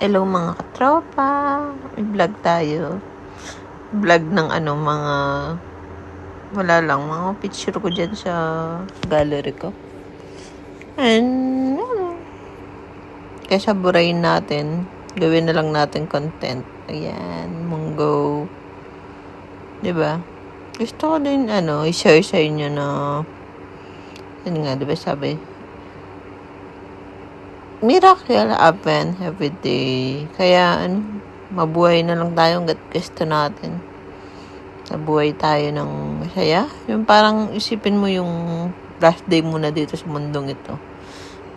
Hello mga katropa, may vlog tayo. Vlog ng mga, wala lang, mga picture ko dyan sa gallery ko. And, kaysa burayin natin, gawin na lang natin content. Ayan, munggo. Diba? Gusto ko din, i-share sa inyo na, yun nga, diba sabi, miracle happen every day. Kaya, mabuhay na lang tayo hanggat gusto natin. Nabuhay tayo ng masaya. Yung parang isipin mo yung last day mo na dito sa mundong ito.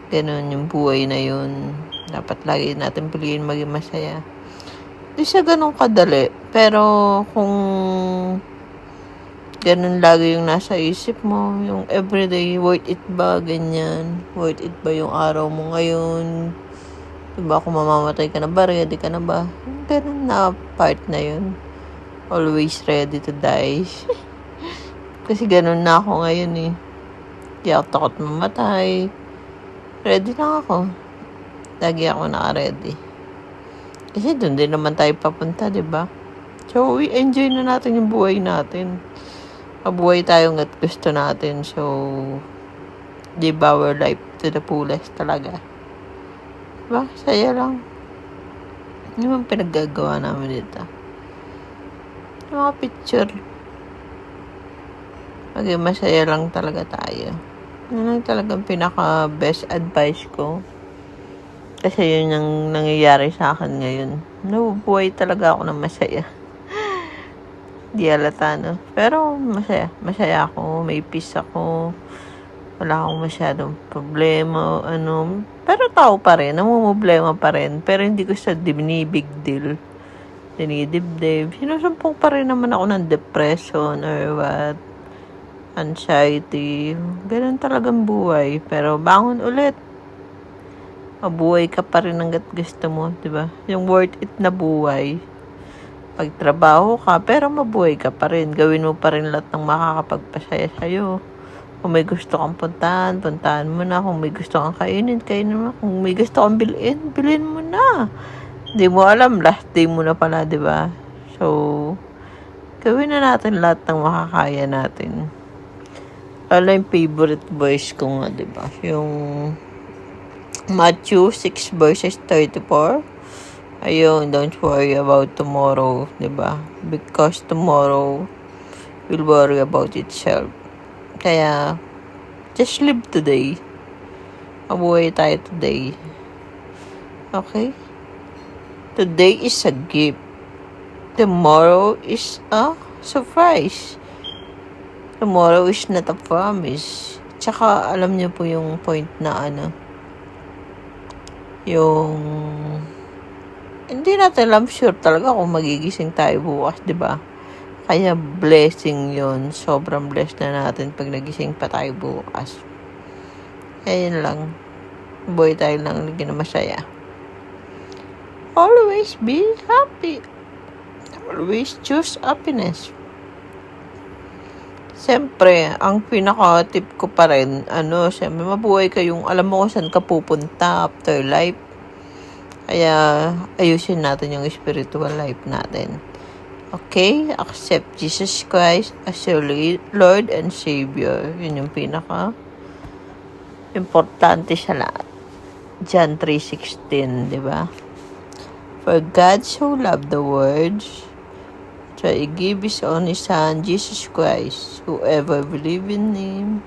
Ganun yung buhay na yun. Dapat lagi natin piliin maging masaya. Di siya ganun kadali. Pero kung ganun lagi yung nasa isip mo, yung everyday, worth it ba, ganyan? Worth it ba yung araw mo ngayon? Diba kung mamamatay ka na ba, ready ka na ba? Ganun na part na yun. Always ready to die. Kasi ganun na ako ngayon eh. Di ako takot mamatay. Ready na ako. Lagi ako naka-ready. Kasi dun din naman tayo papunta, diba? So, we enjoy na natin yung buhay natin. Mabuhay tayo hanggat gusto natin. So, live our life to the fullest talaga. Diba? Saya lang. Ano bang pinaggagawa namin dito? Yung mga picture. Maging masaya lang talaga tayo. Yun lang talagang pinaka-best advice ko. Kasi yun yung nangyayari sa akin ngayon. Nabubuhay talaga ako ng masaya. Di halata, no? Pero masaya. Masaya ako. May peace ako. Wala akong masyadong problema. Pero tao pa rin. Namumblema pa rin. Pero hindi ko siya big deal. Dinidibdib. Sinusumpong pa rin naman ako ng depression or what. Anxiety. Ganun talagang buhay. Pero bangon ulit. Mabuhay ka pa rin hanggat gusto mo. Diba? Yung worth it na buhay. Pagtrabaho ka, pero mabuhay ka pa rin. Gawin mo pa rin lahat ng makakapagpasaya sa'yo. Kung may gusto kang puntahan, puntahan mo na. Kung may gusto kang kainin, kainin mo na. Kung may gusto kang bilhin mo na. Hindi mo alam, last day mo na pala, di ba? So, gawin na natin lahat ng makakaya natin. Lalo yung favorite verse ko nga, di ba? Yung Matthew 6 verses 34. Ayun, don't worry about tomorrow, diba? Because tomorrow will worry about itself. Kaya, just live today. Mabuhay tayo today. Okay? Today is a gift. Tomorrow is a surprise. Tomorrow is not a promise. Tsaka, alam niyo po yung point na yung hindi natin alam sure talaga kung magigising tayo bukas, di ba? Kaya blessing yun. Sobrang blessed na natin pag nagising pa tayo bukas. Ayun lang. Buhay tayo lang lagi na masaya. Always be happy. Always choose happiness. Siyempre, ang pinaka-tip ko pa rin, siyempre, mabuhay kayong alam mo kung saan ka pupunta after life. Kaya, ayusin natin yung spiritual life natin. Okay? Accept Jesus Christ as your Lord and Savior. Yun yung pinaka-importante sa lahat. John 3:16, di ba? For God so loved the world, so He gave His only Son, Jesus Christ, whoever believe in Him,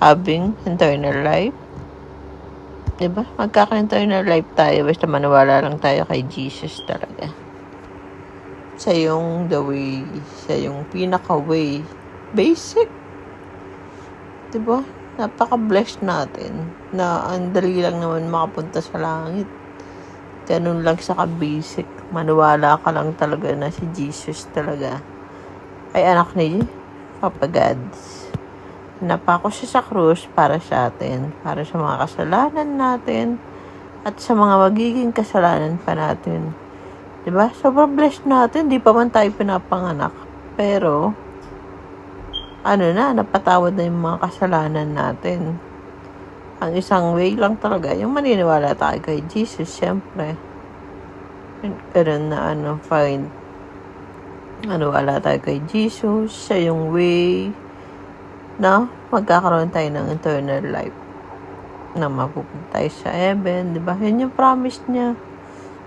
having eternal life. Diba? Magkaka-eternal life tayo basta maniwala lang tayo kay Jesus talaga. Siya yung the way. Siya yung pinaka-way. Basic. Diba? Napaka-blessed natin na ang dali lang naman makapunta sa langit. Ganun lang sa ka-basic. Maniwala ka lang talaga na si Jesus talaga ay anak ni Papa God. Napako siya sa krus para sa atin, para sa mga kasalanan natin, at sa mga magiging kasalanan pa natin. Diba? Sobrang blessed natin, di pa man tayo pinapanganak. Pero, napatawad na yung mga kasalanan natin. Ang isang way lang talaga, yung maniniwala tayo kay Jesus, syempre. Ganun na fine. Maniwala tayo kay Jesus, siya yung way na magkakaroon tayo ng eternal life. Na mapupunta tayo sa heaven, di ba? Yun yung promise niya.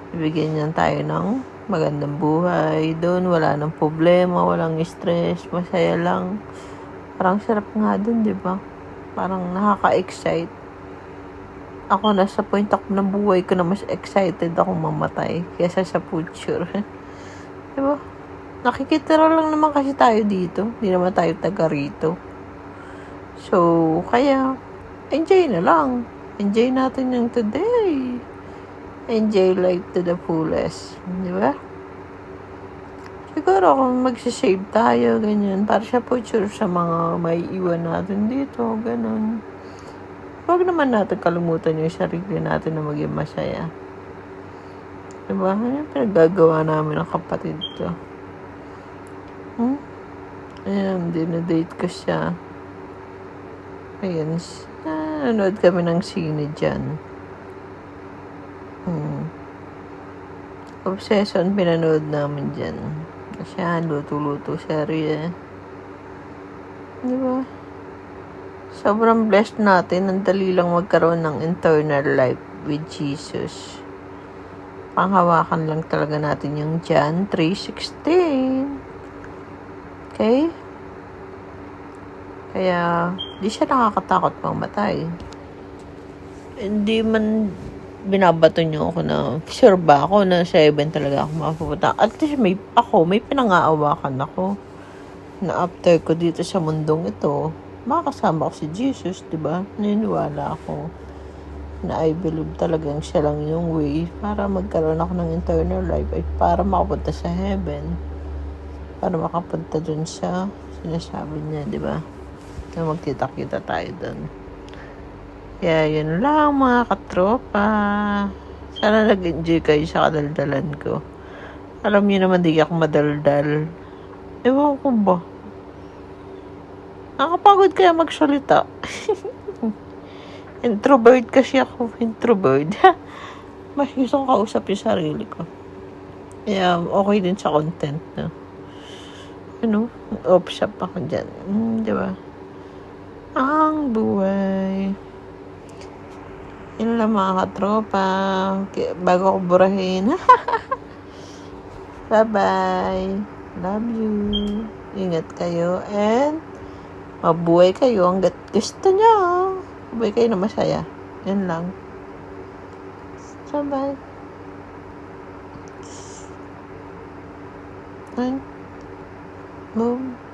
Ibigyan niya tayo ng magandang buhay. Doon, wala nang problema, walang stress, masaya lang. Parang sarap nga doon, di ba? Parang nakaka-excite. Ako, nasa point ako ng buhay ko na mas excited akong mamatay kaysa sa future. Diba? Nakikita lang naman kasi tayo dito. Hindi naman tayo taga rito. So, kaya, enjoy na lang. Enjoy natin yung today. Enjoy life to the fullest. Diba? Siguro kung magsisave tayo, ganyan, para sa future sa mga may iwan natin dito, ganun. Huwag naman natin kalimutan yung sarili natin na maging masaya. Diba? Ano yung pinagagawa namin ng kapatid ko? Ayan, dinadate ko siya. Ayan, nanonood kami ng sine dyan. Obsession, pinanood namin dyan. Kasi luto-luto serye. Diba? Sobrang blessed natin. Ang dali lang magkaroon ng eternal life with Jesus. Panghawakan lang talaga natin yung John 3:16. Okay? Kaya, di siya nakakatakot mamatay. Hindi man binabato niyo ako na sure ba ako na sa heaven talaga ako mapupunta. At least may pinang-aawakan ako na after ko dito sa mundong ito, makakasama ko si Jesus, di ba? Naniniwala ako na I believe talagang siya lang yung way para magkaroon ako ng eternal life ay para makapunta sa heaven. Para makapunta dun sa sinasabi niya, di ba? Na magkita-kita tayo dun. Kaya yun lang mga katropa. Sana nag-enjoy kayo sa kadaldalan ko. Alam niyo naman di ako madaldal. Ewan ko ba? Nakapagod kaya magsalita. Introvert kasi ako. Introvert. Mas gusto kong kausap yung sarili ko. Kaya okay din sa content na. Off shop ako dyan. Di ba? Ang buhay. Yun lang mga katropa. Bago ko burahin. Bye-bye. Love you. Ingat kayo. And mabuhay kayo hanggat gusto nyo. Mabuhay kayo na masaya. Yan lang. Bye-bye. Move.